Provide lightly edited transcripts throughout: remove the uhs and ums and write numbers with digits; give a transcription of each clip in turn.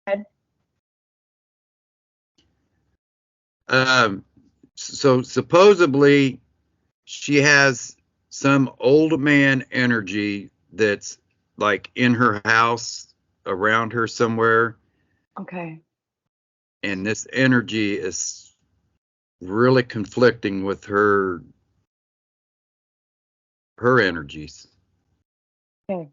Ed? Um, so supposedly she has some old man energy that's like in her house around her somewhere, Okay. and this energy is really conflicting with her energies. Okay.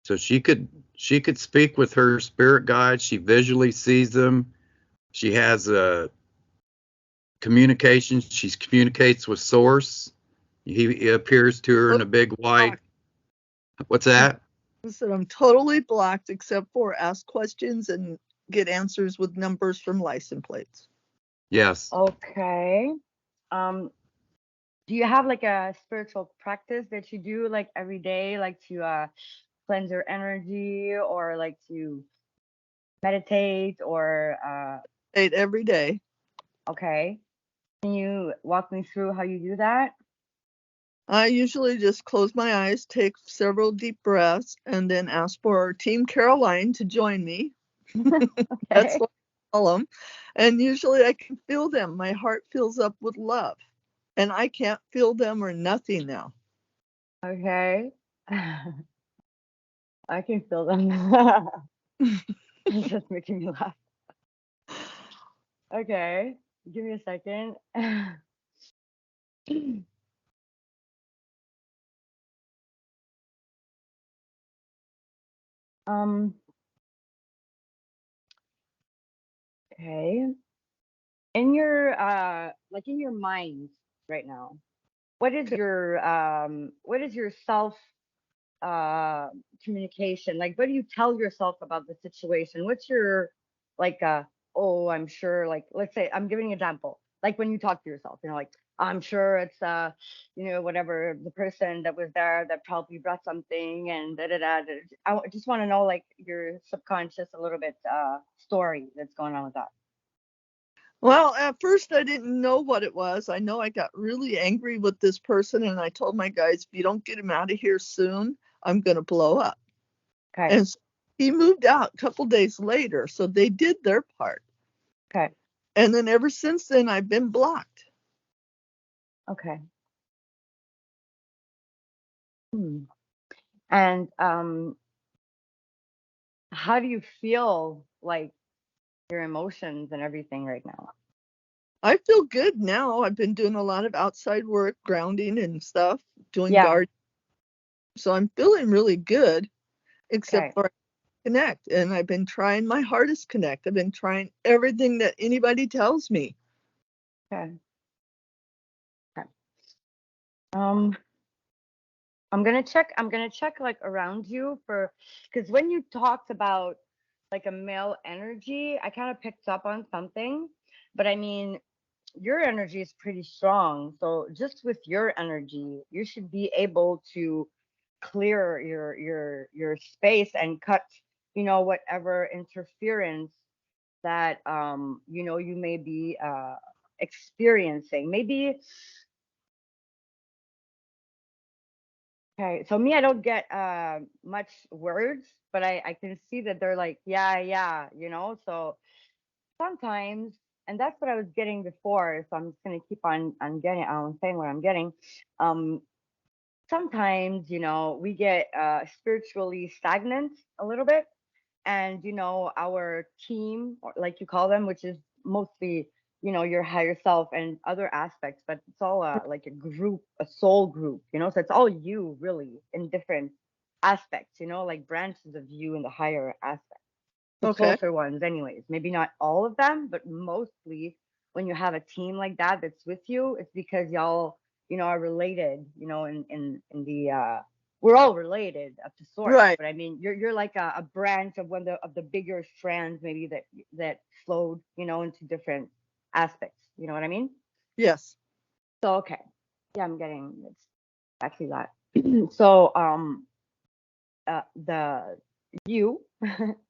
So she could speak with her spirit guides. She visually sees them. She has a communication. She communicates with Source. He appears to her in a big white. Blocked. What's that? I said I'm totally blocked except for ask questions and get answers with numbers from license plates. Yes. Okay. Um, do you have like a spiritual practice that you do like every day, like to cleanse your energy or like to meditate or Ate every day. okay. Can you walk me through how you do that? I usually just close my eyes, take several deep breaths, and then ask for Team Caroline to join me. That's Okay. what I call them. And usually I can feel them. My heart fills up with love. And I can't feel them or nothing now. Okay. I can feel them. It's just making me laugh. Okay. Give me a second. Um, okay. In your like in your mind right now, what is your self uh communication? Like what do you tell yourself about the situation? What's your like oh, I'm sure, like let's say I'm giving an example. Like when you talk to yourself, like I'm sure it's whatever the person that was there that probably brought something and da da da. Just want to know like your subconscious a little bit story that's going on with that. Well, at first I didn't know what it was. I know I got really angry with this person and I told my guys, if you don't get him out of here soon, I'm going to blow up. Okay. And so he moved out a couple days later. So they did their part. Okay. And then ever since then, I've been blocked. Okay. And how do you feel like your emotions and everything right now? I feel good now. I've been doing a lot of outside work, grounding and stuff, doing Yeah. gardening. So I'm feeling really good, except Okay. for connect. And I've been trying my hardest connect. I've been trying everything that anybody tells me. Okay. Okay. Um, I'm gonna check like around you for because when you talked about like a male energy, I kind of picked up on something. But I mean, your energy is pretty strong. So just with your energy, you should be able to clear your space and cut, whatever interference that you may be experiencing. Maybe okay, so me, I don't get much words, but I can see that they're like, yeah, yeah, so sometimes, and that's what I was getting before, so I'm just gonna keep on getting on saying what I'm getting. Um Sometimes, we get spiritually stagnant a little bit, and our team, or like you call them, which is mostly your higher self and other aspects, but it's all like a group, a soul group, so it's all you really in different aspects, like branches of you in the higher aspect, the Okay. closer ones anyways, maybe not all of them, but mostly when you have a team like that that's with you, it's because y'all are related, in the we're all related up to source, Right. but I mean you're like a branch of one of the bigger strands, maybe that flowed into different aspects, you know what I mean? Yes. So okay, yeah, I'm getting it's actually that. So the you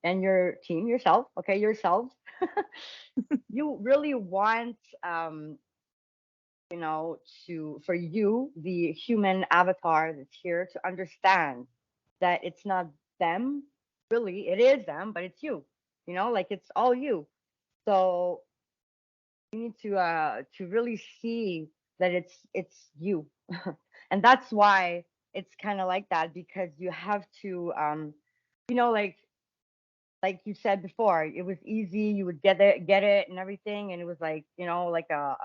and your team, yourself, okay, yourselves, you really want you know for you, the human avatar that's here, to understand that it's not them, really it is them, but it's you. Like it's all you. So you need to really see that it's you. And that's why it's kind of like that, because you have to like you said before, it was easy. You would get it and everything, and it was like, like a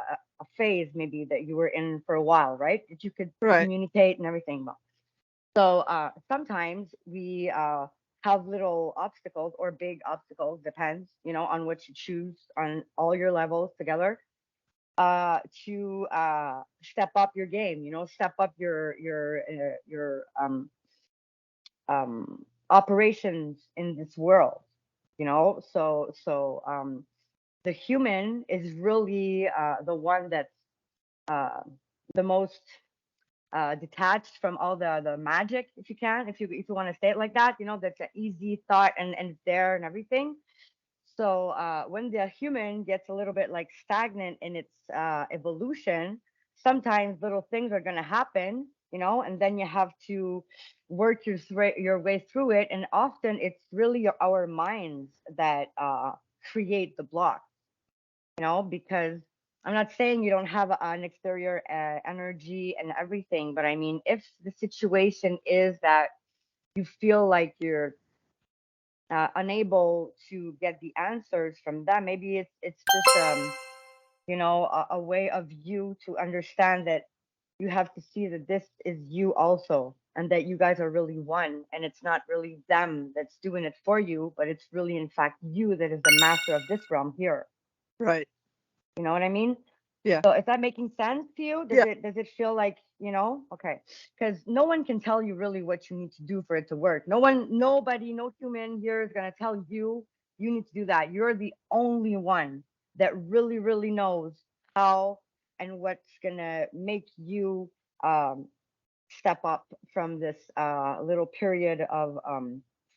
phase maybe that you were in for a while, right? That you could Right. communicate and everything. So sometimes we have little obstacles or big obstacles, depends, on what you choose on all your levels together, to step up your game, step up your operations in this world, so the human is really the one that's uh, the most detached from all the magic, if you want to say it like that, that's an easy thought, and it's there and everything. So when the human gets a little bit like stagnant in its evolution, sometimes little things are going to happen, and then you have to work your way through it. And often it's really our minds that create the block, because I'm not saying you don't have an exterior energy and everything, but I mean, if the situation is that you feel like you're unable to get the answers from them, maybe it's just a way of you to understand that you have to see that this is you also, and that you guys are really one, and it's not really them that's doing it for you, but it's really in fact you that is the master of this realm here. Right. You know what I mean? Yeah. So is that making sense to you? Does Yeah. it feel like, okay? Because no one can tell you really what you need to do for it to work. No one, nobody, no human here is gonna tell you you need to do that. You're the only one that really, really knows how and what's gonna make you um step up from this little period of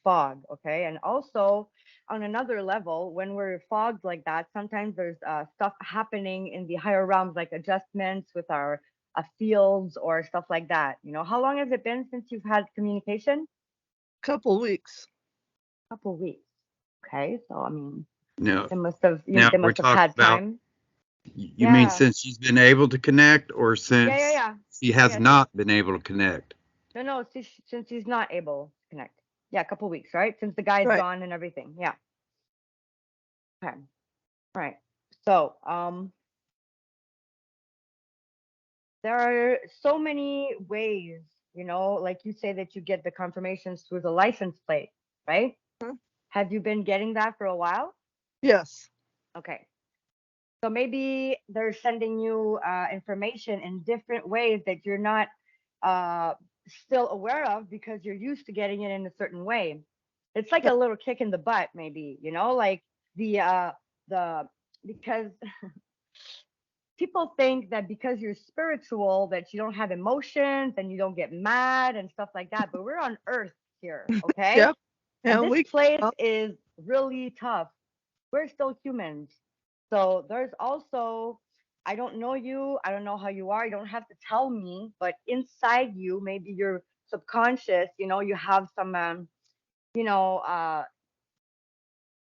fog. Okay. And also, on another level, when we're fogged like that, sometimes there's stuff happening in the higher realms, like adjustments with our fields or stuff like that. How long has it been since you've had communication? Couple weeks. A couple weeks. Okay. So, I mean, Now, they now we're must have talking had about, time. you mean Yeah. since she's been able to connect, or Yeah. Yeah. since Yeah. she Yeah. has Yeah. not been able to connect? No, no, since he's not able to connect. Yeah, a couple weeks, right? Since the guy's Right. gone and everything. Yeah. Okay. Right. So, there are so many ways, like you say that you get the confirmations through the license plate, right? Huh? Have you been getting that for a while? Yes. Okay. So maybe they're sending you information in different ways that you're not uh, still aware of, because you're used to getting it in a certain way. It's like a little kick in the butt, maybe, like the the because people think that because you're spiritual that you don't have emotions and you don't get mad and stuff like that, but we're on earth here, okay? Yep. And And this we place is really tough. We're still humans. So there's also, I don't know you, I don't know how you are, you don't have to tell me, but inside you, maybe your subconscious, you have some you know uh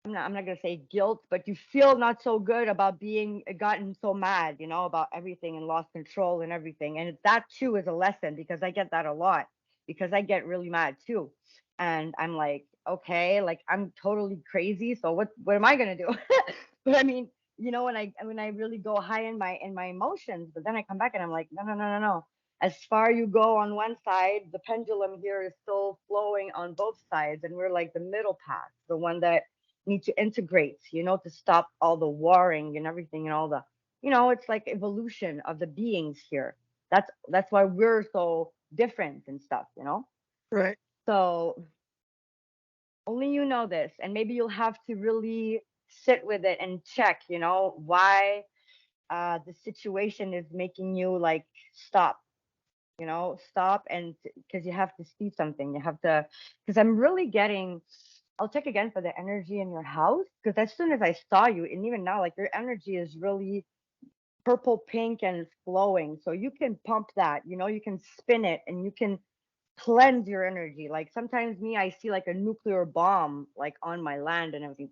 I'm not gonna say guilt, but you feel not so good about being gotten so mad, about everything and lost control and everything. And that too is a lesson, because I get that a lot, because I get really mad too. And I'm like, okay, like I'm totally crazy. So what am I gonna do? But I mean, when I really go high in my emotions, but then I come back and I'm like, no, no, no, no, no. As far you go on one side, the pendulum here is still flowing on both sides, and we're like the middle path, the one that need to integrate, to stop all the warring and everything, and all the, it's like evolution of the beings here. That's why we're so different and stuff. right. So only you know this, and maybe you'll have to really sit with it and check, why the situation is making you like stop, stop. And because you have to see something, you have to, because I'm really getting, I'll check again for the energy in your house, because as soon as I saw you, and even now, like your energy is really purple, pink, and flowing. So you can pump that, you can spin it, and you can cleanse your energy. Like sometimes me, I see like a nuclear bomb like on my land and everything.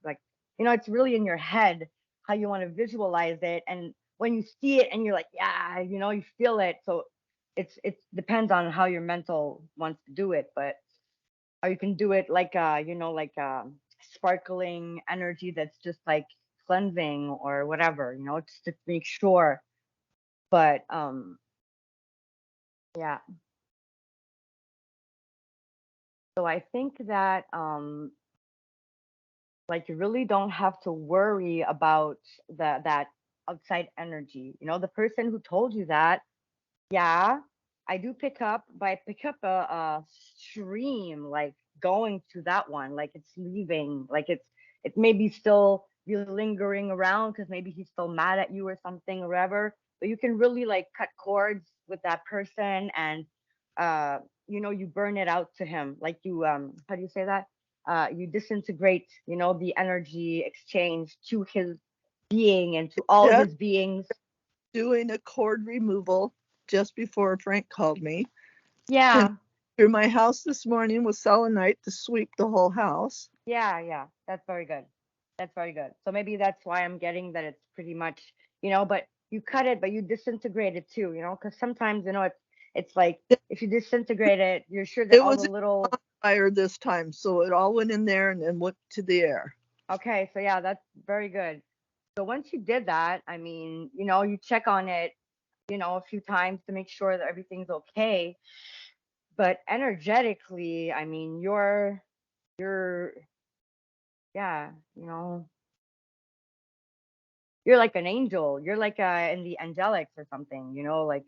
Like, it's really in your head how you want to visualize it. And when you see it and you're like, yeah, you feel it. So it's depends on how your mental wants to do it. But or you can do it like like sparkling energy that's just like cleansing or whatever, just to make sure. But yeah. So I think that like you really don't have to worry about that outside energy. The person who told you that, yeah, I do pick up, but I pick up a stream like going to that one, like it's leaving, like it may be still be lingering around because maybe he's still mad at you or something or whatever. But you can really like cut cords with that person and uh you burn it out to him. Like you how do you say that? You disintegrate, the energy exchange to his being and to all Just his beings. doing a cord removal just before Frank called me. And Yeah. through my house this morning with selenite to sweep the whole house. Yeah, yeah, that's very good. That's very good. So maybe that's why I'm getting that it's pretty much, but you cut it, but you disintegrate it too, because sometimes, it's like if you disintegrate it, you're sure that It all the was little, fire this time, so it all went in there and then went to the air. okay, so yeah, that's very good. So once you did that, I mean, you check on it, a few times to make sure that everything's okay. But energetically, I mean, you're, yeah, you're like an angel. You're like in the angelics or something, like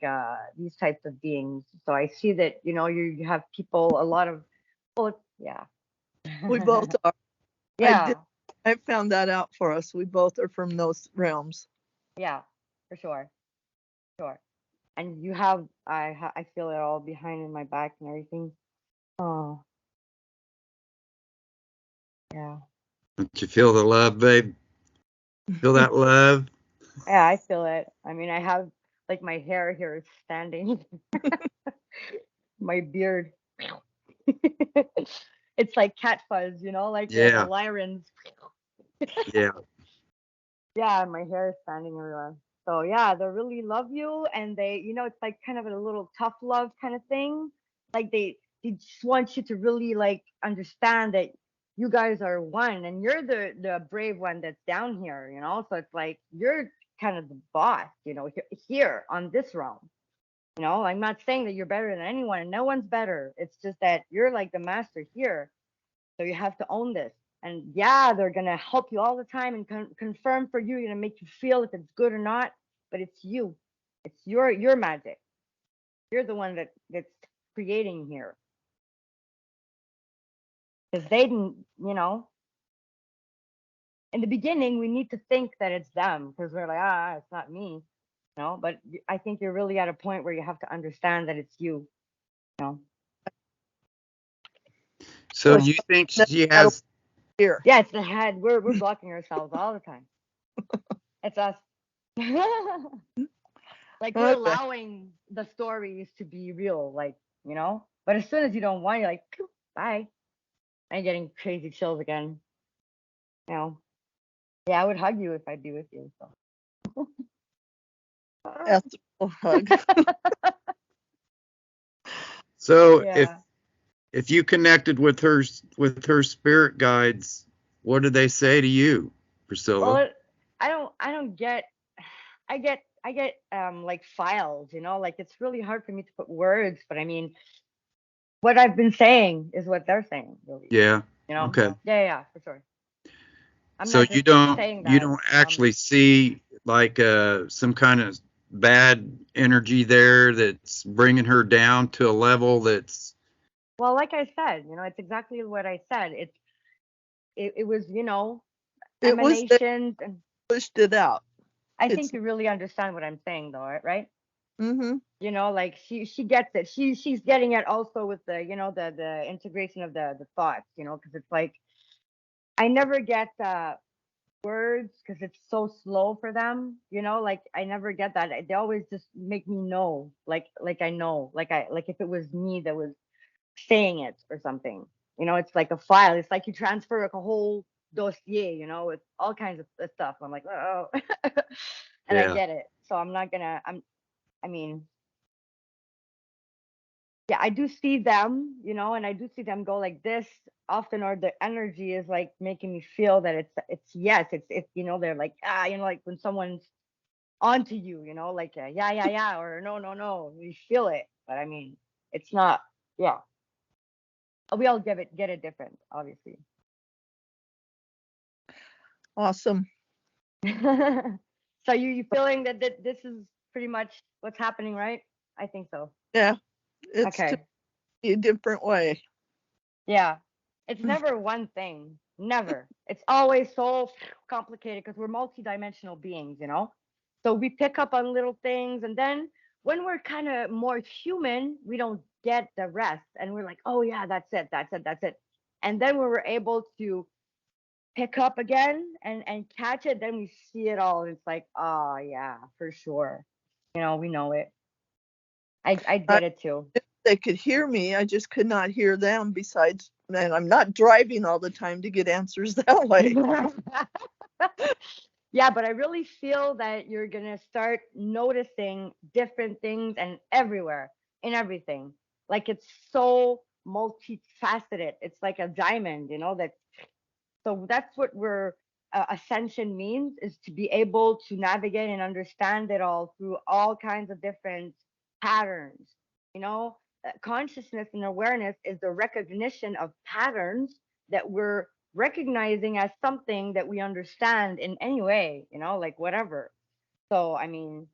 these types of beings. So I see that, you have people, a lot of, well, yeah. We both are. I did. Yeah, I found that out for us. We both are from those realms. yeah, for sure, sure. And you have, I feel it all behind in my back and everything. Oh, yeah. Don't you feel the love, babe? Feel that love? Yeah, I feel it. I mean, I have like my hair here is standing, my beard. It's like cat fuzz, like the Yeah, Lyrans. yeah. Yeah, my hair is standing everywhere. So yeah, they really love you, and they, it's like kind of a little tough love kind of thing. Like they just want you to really like understand that you guys are one, and you're the brave one that's down here. So it's like you're kind of the boss, here on this realm. I'm not saying that you're better than anyone, and no one's better. It's just that you're like the master here. So you have to own this. And yeah, they're going to help you all the time and confirm for you. You're going to make you feel if it's good or not, but it's you. It's your magic. You're the one that's creating here. Because they didn't, in the beginning, we need to think that it's them because we're like, it's not me. But I think you're really at a point where you have to understand that it's you. You know? So Well, you think that's she out has? here. Yeah, it's the head. We're blocking ourselves all the time. It's us. Like we're Okay. allowing the stories to be real, like, But as soon as you don't want, you're like, "Phew, bye." I'm getting crazy chills again. You know. Yeah, I would hug you if I'd be with you. So. Ethical hug. So Yeah. if you connected with her spirit guides, what do they say to you, Well, Priscilla? I don't get. I get like files, like it's really hard for me to put words, but I mean, what I've been saying is what they're saying, really. Yeah. You know? Okay. Yeah, yeah, yeah, for sure. I'm So not you just don't saying you that. don't actually see like some kind of bad energy there that's bringing her down to a level that's Well, like I said, it's exactly what I said. It was, It was they emanations, and pushed it out. I It's think you really understand what I'm saying, though, right? mm-hmm. Like she gets it. She's getting it also with the, the integration of the thoughts, because it's like I never get words because it's so slow for them. Like I never get that. They always just make me know, like I know, like if it was me that was saying it or something. It's like a file. It's like you transfer like a whole dossier, with all kinds of stuff. I'm like, oh, and I Yeah. get it. So I'm not gonna. I mean, yeah, I do see them, and I do see them go like this often, or the energy is like making me feel that it's yes, it's they're like like when someone's onto you, like yeah, yeah, yeah, or no, no, no, you feel it, but I mean, it's not, yeah, we all get it different, obviously. Awesome. So you feeling that this is pretty much what's happening, right? I think so. Yeah, it's to Okay. be a different way. Yeah. It's never one thing. Never. It's always so complicated because we're multidimensional beings, So we pick up on little things, and then when we're kind of more human, we don't get the rest, and we're like, "Oh yeah, that's it. That's it. That's it." And then when we're able to pick up again and catch it, then we see it all, and it's like, "Oh yeah, for sure." We know it. I I get it too. They could hear me, I just could not hear them. Besides, and I'm not driving all the time to get answers that way. Yeah, but I really feel that you're gonna start noticing different things and everywhere in everything. Like it's so multifaceted. It's like a diamond, that so that's what we're ascension means, is to be able to navigate and understand it all through all kinds of different patterns. Consciousness and awareness is the recognition of patterns that we're recognizing as something that we understand in any way, like whatever. So I mean,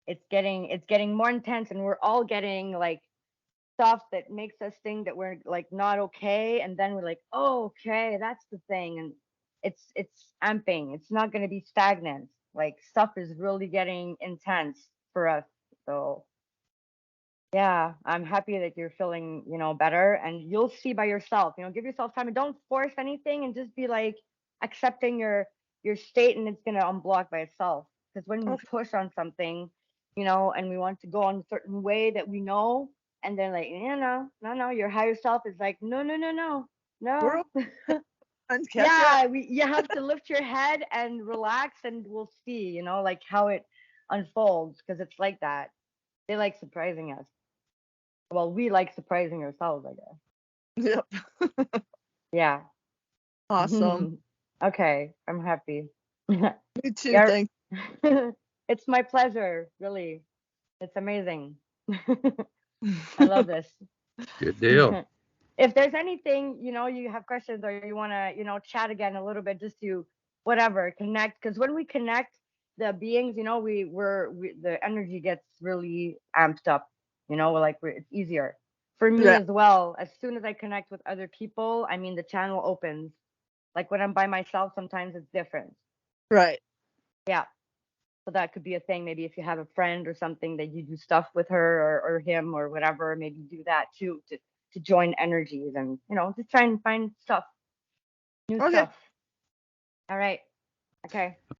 it's getting more intense, and we're all getting like stuff that makes us think that we're like not okay, and then we're like, oh, okay, that's the thing, and it's amping. It's not going to be stagnant. Like stuff is really getting intense for us. So yeah, I'm happy that you're feeling, better, and you'll see by yourself. Give yourself time and don't force anything, and just be like accepting your state, and it's going to unblock by itself. Because when we Okay, push on something, and we want to go on a certain way that we know, and then like, no, no, no, your higher self is like, no, no, no, no, we're no. on catch up. Yeah, you have to lift your head and relax, and we'll see, like how it unfolds, because it's like that. They like surprising us. Well, we like surprising ourselves, I guess. Yep. Yeah. Awesome. Okay, I'm happy. Me too. Yeah. Thanks. It's my pleasure, really. It's amazing. I love this. Good deal. If there's anything, you have questions, or you want to, chat again a little bit, just to whatever, connect, because when we connect the beings, the energy gets really amped up, like it's easier for me Yeah. as well. As soon as I connect with other people, I mean, the channel opens. Like when I'm by myself, sometimes it's different. Right. Yeah. So that could be a thing. Maybe if you have a friend or something that you do stuff with her, or him or whatever, maybe do that too, to join energies, and just try and find stuff, new Okay. stuff. All right. Okay.